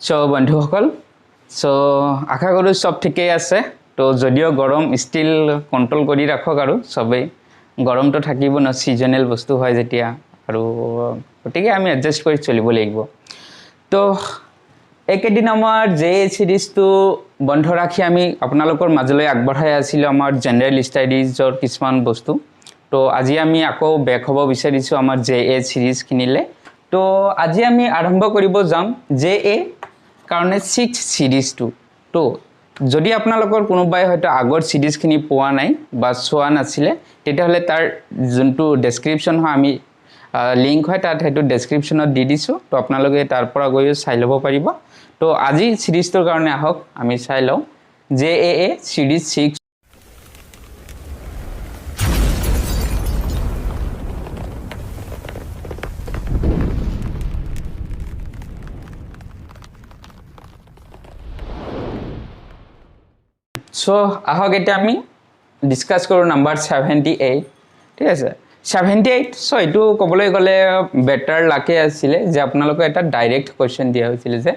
so বন্ধুসকল so আশা কৰোঁ সব ঠিকেই আছে তো যদিও গৰম ষ্টিল কণ্ট্ৰোল কৰি ৰাখক আৰু সবেই গৰমটো থাকিব ন সিজনেল বস্তু হয় যেতিয়া আৰু গতিকে আমি এডজাষ্ট কৰি চলিব লাগিব তো একেদিন আমাৰ জে সিৰিজটো বন্ধ ৰাখি আমি আপোনালোকৰ মাজলৈ আগবঢ়াই আছিলোঁ আমাৰ জেনাৰেল ষ্টাডিজৰ কিছুমান বস্তু তো আজি আমি আকৌ বেক হ'ব বিচাৰিছোঁ আমাৰ জে সিৰিজ কিনিলে তো আজি আমি আৰম্ভ কৰিব যাম জে কাৰণে 6 সিৰিজটো তো যদি আপোনালোকৰ কোনোবাই হয়তো আগৰ সিৰিজখিনি পোৱা নাই বা চোৱা নাছিলে তেতিয়াহ'লে তাৰ যোনটো ডেসক্ৰিপচন হয় আমি লিংক হয় তাত হেতু ডেসক্ৰিপচনত দি দিছো তো আপোনালোকে তাৰ পৰা গৈ চাই ল'ব পাৰিব তো আজি সিৰিজটোৰ কাৰণে আহক আমি চাই লওঁ জে সিৰিজ 6 সো আহক এতিয়া আমি ডিসকাস কৰোঁ নাম্বাৰ 78 ঠিক আছে 78 সো এটো ক'বলৈ গ'লে বেটাৰ লাকে আছিলে যে আপোনালোকক এটা ডাইৰেক্ট কোৱেশ্চন দিয়া হৈছিল যে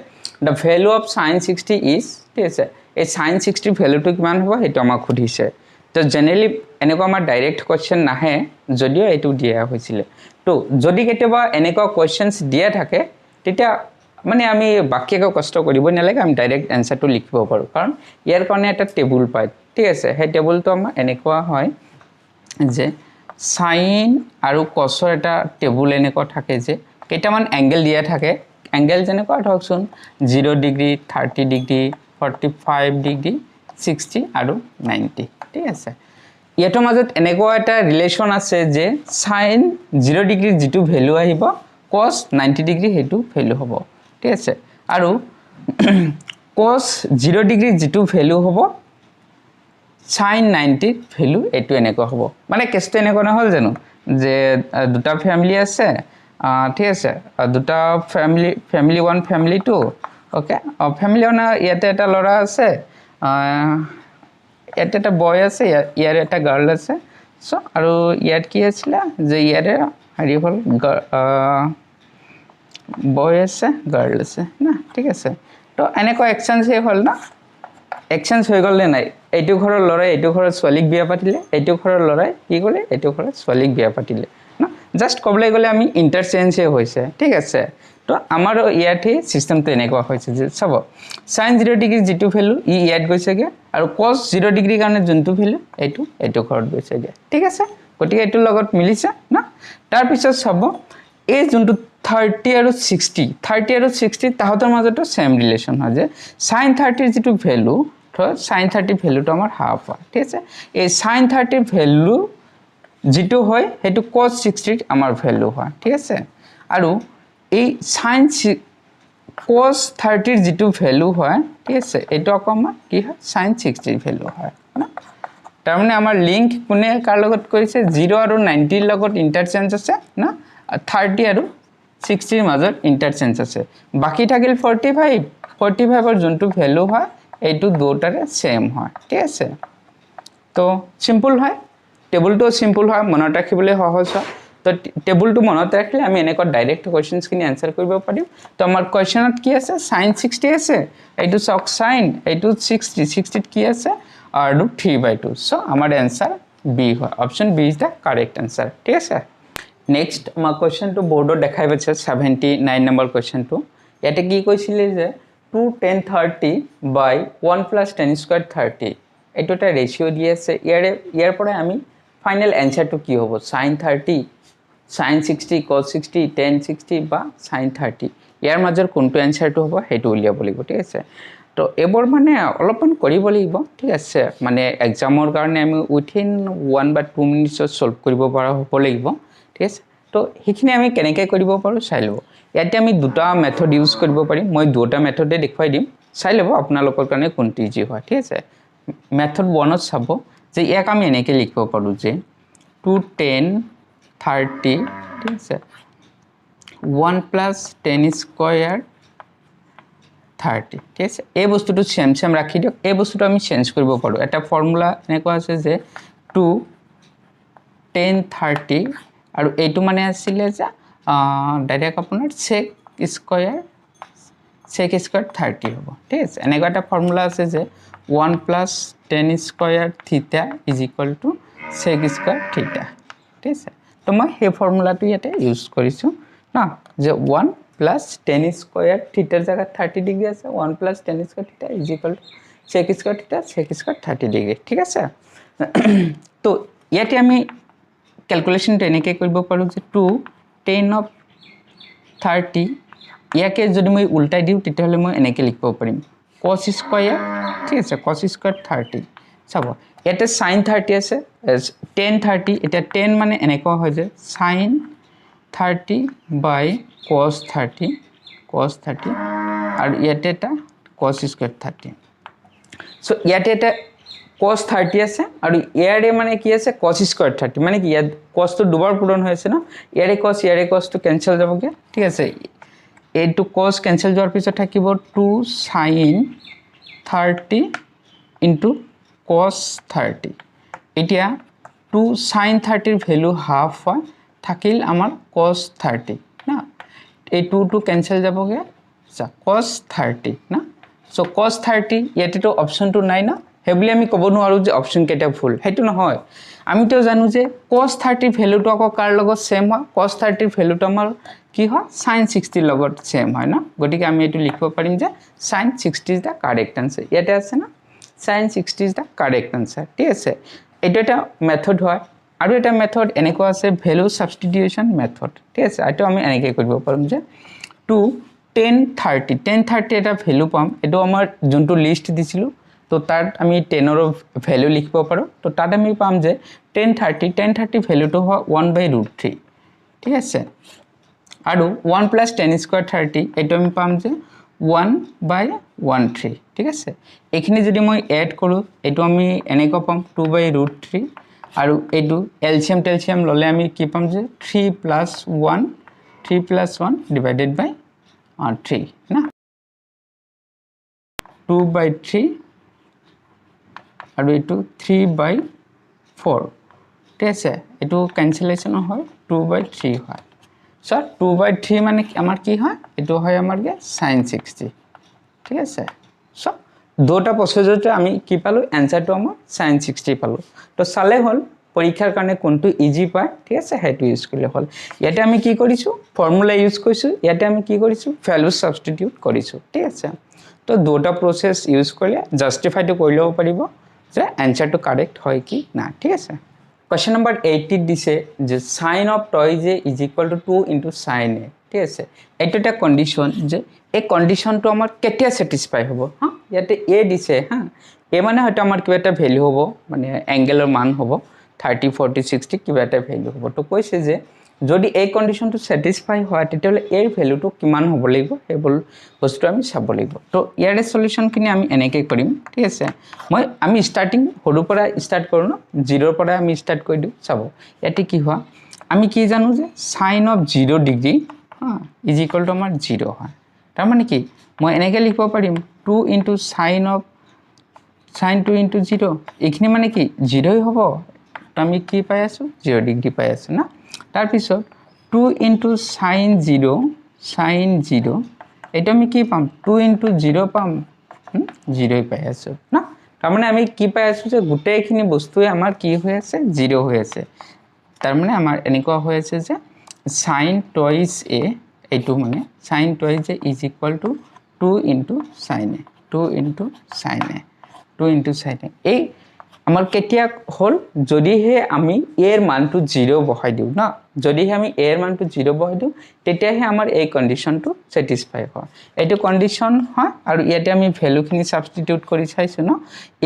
the value of sin 60 is ঠিক আছে এই sin 60 ভ্যালুটো কিমান হ'ব হেতু আমাক খুদিছে তো জেনাৰেলি এনেকুৱা আমাৰ ডাইৰেক্ট কোৱেশ্চন নাহে যদিও এটো দিয়া হৈছিল তো যদি কেতিয়াবা এনেকুৱা কোৱেশ্চনস দিয়া থাকে তেতিয়া মানে আমি বাক্যকে কষ্ট কৰিব নালাগে আমি ডাইৰেক্ট আনসাৰটো লিখিব পাৰো কাৰণ ইয়াৰ কাৰণে এটা টেবুল পায় ঠিক আছে সেই টেবুলটো আমাৰ এনেকুৱা হয় যে sin আৰু cosৰ এটা টেবুল এনেকুৱা থাকে যে কেইটামান এংগেল দিয়া থাকে এংগেল যেনেকুৱা ধৰকচোন 0 ডিগ্ৰী 30 ডিগ্ৰী 45 ডিগ্ৰী 60 আৰু 90 ঠিক আছে ইয়াৰ মাজত এনেকুৱা এটা ৰিলেচন আছে যে sin 0 ডিগ্ৰী যেটো ভ্যালু আহিব cos 90 ডিগ্ৰী হেতু ভ্যালু হ'ব ঠিক আছে আৰু cos 0 ডিগ্ৰী যেটো ভ্যালু হ'ব sin 90 ভ্যালু এটো এনেকুৱা হ'ব মানে কেছটো এনেকুৱা নহল জানো যে দুটা ফ্যামিলি আছে ঠিক আছে দুটা ফ্যামিলি 1 ফ্যামিলি 2 ওকে ফ্যামিলি 1 ইয়াতে এটা লৰা আছে ইয়াতে এটা বয় আছে ইয়াৰ এটা গাৰ্ল আছে সো আৰু ইয়াত কি আছিল যে ইয়াৰে হেৰি হল বয় আছে গাৰ্ল আছে না ঠিক আছে তো এনেকুৱা এক্সচেঞ্জ হল না এক্সচেঞ্জ হৈ গ'ল নাই এইটো ঘৰৰ লৰাই এইটো ঘৰৰ ছোৱালীক বিয়া পাতিলে এইটো ঘৰৰ লৰাই কি ক'লে এইটো ঘৰৰ ছোৱালীক বিয়া পাতিলে না জাস্ট কবলে গ'লে আমি ইন্টাৰচেঞ্জ হৈছে ঠিক আছে তো আমাৰ ইয়াতে সিস্টেমটো এনেকুৱা হৈছে যে চাব sin 0 ডিগ্ৰী যেটো ভ্যালু ইয়াত গৈছেগে আৰু cos 0 ডিগ্ৰী কাৰণে যোনটো ভ্যালু এইটো ঘৰত গৈছেগে ঠিক আছে গতিকে এইটো লগত মিলিছে না তাৰ পিছত চাব এই যোনটো 30 আৰু 60 তাহতৰ মাজতো সেম ৰিলেচন হয় যে sin 30 যেটো ভ্যালু sin 30 ভ্যালুটো আমাৰ হাফ হয় ঠিক আছে এই sin 30 ভ্যালু যেটো হয় হেতু cos 60 আমাৰ ভ্যালু হয় ঠিক আছে আৰু এই sin cos 30 যেটো ভ্যালু হয় ঠিক আছে এটো আকৌ আমাৰ কি হয় sin 60 ভ্যালু হয় না তাৰ মানে আমাৰ লিংক কোনে কাৰ লগত কৰিছে 0 আৰু 90 ৰ লগত ইন্টাৰচেঞ্জ আছে না 30 আৰু 60 ৰ মাজত ইন্টাৰচেঞ্জ আছে বাকি থাকিল 45 ৰ যোনটো ভ্যালু হয় এইটো দুটাৰে সেম হয় ঠিক আছে তো সিম্পল হয় টেবুলটো সিম্পল হয় মনত ৰাখিবলৈ সহজ হয় তো টেবুলটো মনত ৰাখিলে আমি এনেকুৱা ডাইৰেক্ট কোৱেশ্চনস কিনি আনসাৰ কৰিব পাৰিম তো আমাৰ কোৱেশ্চনত কি আছে sin 60 আছে এইটো সক sin এইটো 60 কি আছে আৰু 3/2 সো আমাৰ আনসাৰ বি হয় option B is the correct answer ঠিক আছে নেক্সট আমাৰ কোৱেশ্চনটো বোৰ্ডত দেখাই পাইছে 79 নম্বৰ কোৱেশ্চনটো ইয়াতে কি কৈছিলে যে 2 10 30 by 1 plus 10 squared 30 এইটো এটা ৰেশিও দি আছে ইয়াৰ পৰা আমি ফাইনাল আনসাৰটো কি হ'ব sin 30 sin 60 cos 60 tan 60 বা sin 30 ইয়াৰ মাজৰ কোনটো আনসাৰটো হ'ব হেতু উলিয়াব লাগিব ঠিক আছে তো এবৰ মানে অলপমান কৰিব লাগিব ঠিক আছে মানে এক্সামৰ কাৰণে আমি উইথিন 1 বা 2 মিনিটছত সলভ কৰিব পৰা হ'ব লাগিব ঠিক আছে তো হিখিনি আমি কেনেকৈ কৰিব পাৰো চাই লব ইয়াতে আমি দুটা মেথড ইউজ কৰিব পাৰিম মই দুটা মেথডে দেখুৱাই দিম চাই লব আপোনালোকৰ কাৰণে কোনটো ইজি হয় ঠিক আছে মেথড 1ত চাব যে ইয়াক আমি এনেকৈ লিখিব পাৰো যে 2 10 30 ঠিক আছে 1 plus 10 square 30 ঠিক আছে এই বস্তুটো সেম ৰাখি দিওক এই বস্তুটো আমি চেঞ্জ কৰিব পাৰো এটা ফৰ্মুলা এনেকুৱা আছে যে 2 10 30 আৰু এইটো মানে আছিল যে ডাইৰেক্ট আপোনাৰ sec square sec square 30 হ'ব ঠিক আছে এনেকুৱা এটা ফৰ্মুলা আছে যে 1 plus tan square theta is equal to sec square theta ঠিক আছে তো মই সেই ফৰ্মুলাটো ইয়াতে ইউজ কৰিছো না যে 1 plus tan square theta জায়গা 30 ডিগ্ৰী আছে 1 plus tan square theta is equal to sec square theta sec square 30 degree ঠিক আছে তো ইয়াতে আমি ক্যালকুলেশন এনেকৈ কৰিব পাৰো যে 2 tan of 30 ইয়াকে যদি মই উল্টাই দিও তেতিয়াহলে মই এনেকৈ লিখিব পাৰিম cos square ঠিক আছে cos square 30 চাব ইয়াতে sin 30 আছে tan 30 এটা tan মানে এনেকুৱা হয় যে sin 30 by cos 30 আৰু ইয়াতে এটা cos square 30 সো ইয়াতে এটা cos 30 আছে আৰু ইয়াৰে মানে কি আছে cos square 30 মানে কি ইয়াত cos তো দুবাৰ পূৰণ হৈ আছে না ইয়াৰে cos তো ক্যান্সেল যাবগে ঠিক আছে এইটো cos ক্যান্সেল যোৱাৰ পিছত থাকিব 2 sin 30 into cos 30 এতিয়া 2 sin 30 এর ভ্যালু হাফ হয় থাকিল আমার cos 30 না এই 2 টু ক্যান্সেল যাবগে আচ্ছা cos 30 না সো cos 30 ইয়াতে তো অপশনটো নাই না হেবলি আমি কব নোৱাৰো যে অপশন কেটা ভুল হেতু নহয় আমি তো জানো যে cos 30 ভ্যালুটো আকৌ কাৰ লগত সেম হয় cos 30 ভ্যালুটো আমাৰ কি হয় sin 60 লগত সেম হয় না গটিকে আমি এটো লিখিব পাৰিম যে sin 60 is the correct answer ইয়াতে আছে না sin 60 is the correct answer ঠিক আছে এটো এটা মেথড হয় আৰু এটা মেথড এনেকুৱা আছে ভ্যালু সাবস্টিটিউশন মেথড ঠিক আছে এটো আমি এনেকৈ কৰিব পাৰিম যে 2 10 30 এটা ভ্যালু পাম এটো আমাৰ যোনটো লিষ্ট দিছিলো তো তাত আমি 10 ৰ ভ্যালু লিখিব পাৰো তো তাত আমি পাম যে 10 30 ভ্যালুটো হয় 1/√3 ঠিক আছে আৰু 1 plus tan square 30 এটো আমি পাম যে 1/13 ঠিক আছে এখিনি যদি মই এড কৰো এটো আমি এনেকৈ পাম 2/√3 আৰু এটো এলসিয়াম ললে আমি কি পাম যে 3 plus 1 divided by 3 না 2/3 আৰু এটো 3/4 ঠিক আছে এটো ক্যান্সেলেশন হয় 2/3 হয় সো 2/3 মানে আমার কি হয় এটো হয় আমার গে sin 60 ঠিক আছে সো দুটা প্রসেসতে আমি কি পালো आंसरটো আমার sin 60 পালো তো সালে হল পরীক্ষার কারণে কোনটো ইজি পায় ঠিক আছে হেতু ইউজ কৰিলে হল ইয়াতে আমি কি কৰিছো ফৰ্মুলা ইউজ কৰিছো ইয়াতে আমি কি কৰিছো ভ্যালু সাবস্টিটিউট কৰিছো ঠিক আছে তো দুটা প্ৰসেস ইউজ কৰিলে জাস্টিফাইটো কৰি লব পাৰিব যে आंसरটো কারেক্ট হয় কি না ঠিক আছে Question number 80 দিছে যে sin of toys a is equal to 2 into sin a ঠিক আছে এটা একটা কন্ডিশন যে এই কন্ডিশনটো আমার কেতিয়া স্যাটিসফাই হ'ব হ্যাঁ ইয়াতে a দিছে হ্যাঁ a মানে হয়তো আমার কিবা একটা ভ্যালু হ'ব মানে অ্যাঙ্গেলৰ মান হ'ব 30 40 60 কিবা একটা ভ্যালু হ'ব তো কৈছে যে যদি এই কন্ডিশনটো স্যাটিসফাই হয় তেতিয়াহলে এর ভ্যালুটো কিমান হ'ব লাগিব হেবল বস্তু আমি চাব লাগিব তো ইয়াৰে সলিউশন কিনি আমি এনেকৈ কৰিম ঠিক আছে আমি স্টাৰ্টিং হৰু পৰা স্টাৰ্ট কৰো না 0 পৰা আমি স্টাৰ্ট কৰি দিও চাব এটি কি হয় আমি কি জানো যে sin of 0 ডিগ্ৰী হ্যাঁ ইজ ইকুয়াল টু আমাৰ 0 হয় তাৰ মানে কি মই এনেকৈ লিখিব পাৰিম 2 into sin 2 into 0 এখিনি মানে কি 0ই হ'ব তো আমি কি পাই আছো 0 ডিগ্ৰী পাই আছো না তার পিছত 2 into sin 0 এটা আমি কি পাম 2 into 0 পাম 0 পাই আছো না তার মানে আমি কি পাই আছো যে গোটেইখিনি বস্তুৱে আমাৰ কি হৈ আছে 0 হৈ আছে তাৰ মানে আমাৰ এনেকুৱা হৈ আছে যে sin twice a এইটো মানে sin twice a is equal to 2 into sin a 2 into sin a এই আমার কেতিয়া হল যদিহে আমি এর মানটো 0 বহাই দিও না যদিহে আমি এর মানটো 0 বহাই দিও তেতিয়াহে আমাৰ এই কন্ডিশনটো স্যাটিসফাই হয় এইটো কন্ডিশন হয় আৰু ইয়াতে আমি ভ্যালুখিনি সাবস্টিটিউট কৰি চাইছো না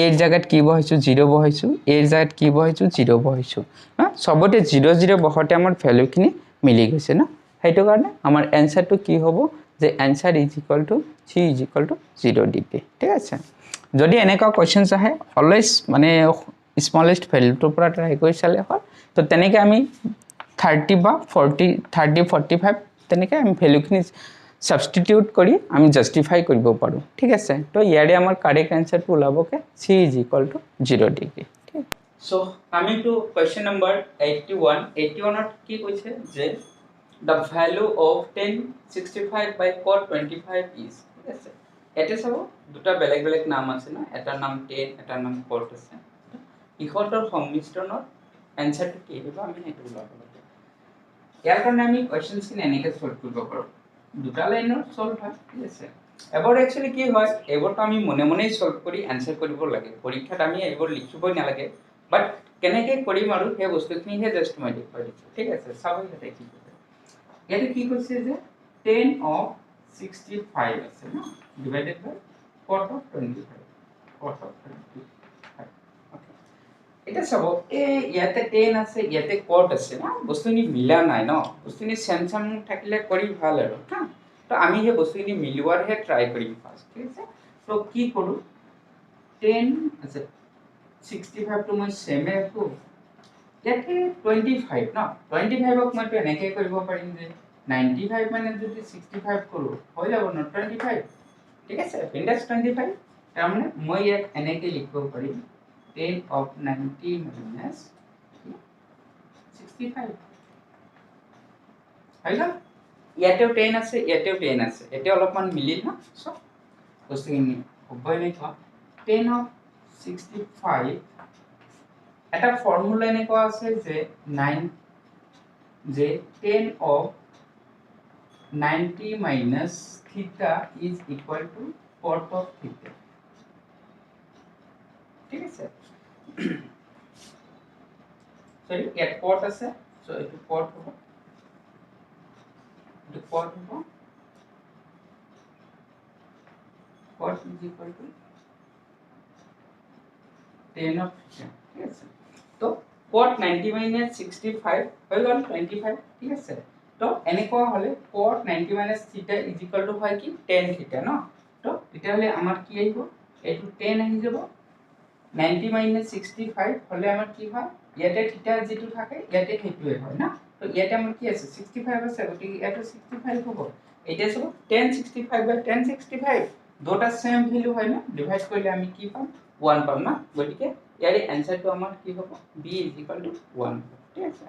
এর জায়গাত কি বহাইছো 0 বহাইছো এর জায়গাত কি বহাইছো 0 বহাইছো না সবতে 0 0 বহাতে আমাৰ ভ্যালুখিনি মিলি গৈছে না হেতু কাৰণে আমাৰ आंसरটো কি হ'ব যে answer is equal two c is equal to 0 degree ঠিক আছে যদি এনেকা কোশ্চেনস আহে অলৱেজ মানে স্মলেষ্ট ভ্যালুটোৰ পৰা ট্ৰাই কৰি চালে হয় তো তেনেকৈ আমি 30 বা 40 30 45 তেনেকৈ আমি ভ্যালুখিনি সাবস্টিটিউট কৰি আমি জাস্টিফাই কৰিব পাৰো ঠিক আছে তো ইয়াৰে আমাৰ কাৰেক্ট आंसरটো ওলাবকে c is equal to 0 degree ঠিক so coming to question number 81 ত কি কৈছে যে the value of tan 65 by cot 25 is ঠিক আছে এতে চাব দুটা বেলেগ বেলেগ নাম আছে না এটাৰ নাম 10 এটাৰ নাম কট আছে ইহঁতৰ সংমিশ্ৰণৰ এনসাৰটো কি হ'ব আমি সেইটো ওলাব লাগে ইয়াৰ কাৰণে আমি কোৱেশ্চনখিনি এনেকৈ সলভ কৰিব পাৰোঁ দুটা লাইনৰ সলভ হয় ঠিক আছে এবাৰ একচুয়ালি কি হয় এবাৰটো আমি মনে মনেই সলভ কৰি এনসাৰ কৰিব লাগে পৰীক্ষাত আমি এবাৰ লিখিবই নালাগে বাট কেনেকৈ কৰিম আৰু সেই বস্তুখিনিহে জাষ্ট মই দেখুৱাই দিছোঁ ঠিক আছে চাব ইয়াতে কি কৰে ইয়াতে কি কৈছে যে 10 of 65 আছে না divided by cot of 25 cot of 25 okay এটা চাব এই ইয়াতে 10 আছে ইয়াতে cot আছে না বস্তুখিনি মিলা নাই ন বস্তুখিনি সেম সেম থাকিলে কৰি ভাল আৰু হা তো আমি সেই বস্তুখিনি মিলোৱাৰহে ট্ৰাই কৰিম ফাৰ্ষ্ট ঠিক আছে তো কি কৰোঁ 10 আছে 65 টো মই সেমে ৰাখোঁ ইয়াতে 25 ন 25ক মই তো এনেকৈ কৰিব পাৰিম যে 95 মানে যদি 65 কৰোঁ হৈ যাব ন 25 ঠিক আছে ইনডেক্স 25 তাৰমানে মই ইয়াত এনেকৈ লিখিব পাৰিম 10 of 90 minus 65 হৈ গ'ল ইয়াতেও 10 আছে ইয়াতেও 10 আছে এটা অলপমান মিলিল না সব বস্তুখিনি হ'বই এনেকুৱা 10 of 65 এটা ফৰ্মুলা এনেকুৱা আছে যে 10 of 90 minus theta is equal to cot of theta ঠিক আছে সরি এট cot আছে সো এটো cot হ'ব এটো cot হ'ব cot is equal to 10 of theta ঠিক আছে তো cot 90 minus 65 হৈ গ'ল 25 ঠিক আছে তো এনেকুৱা হলে cot 90 minus theta is equal to হয় কি 10 theta ন তো এটা হলে আমাৰ কি আহিব এটো 10 আহি যাব 90 minus 65 হলে আমাৰ কি হয় ইয়াতে থিটা যেটো থাকে ইয়াতে সেইটোৱে হয় না তো ইয়াতে আমাৰ কি আছে 65 আছে গতিকে ইয়াতে 65 হ'ব এটা সব 1065 বাই 1065 দুটা সেম ভ্যালু হয় না ডিভাইড কৰিলে আমি কি পাম 1 পাম না গতিকে ইয়াৰে আনসাৰটো আমাৰ কি হ'ব b = 1 ঠিক আছে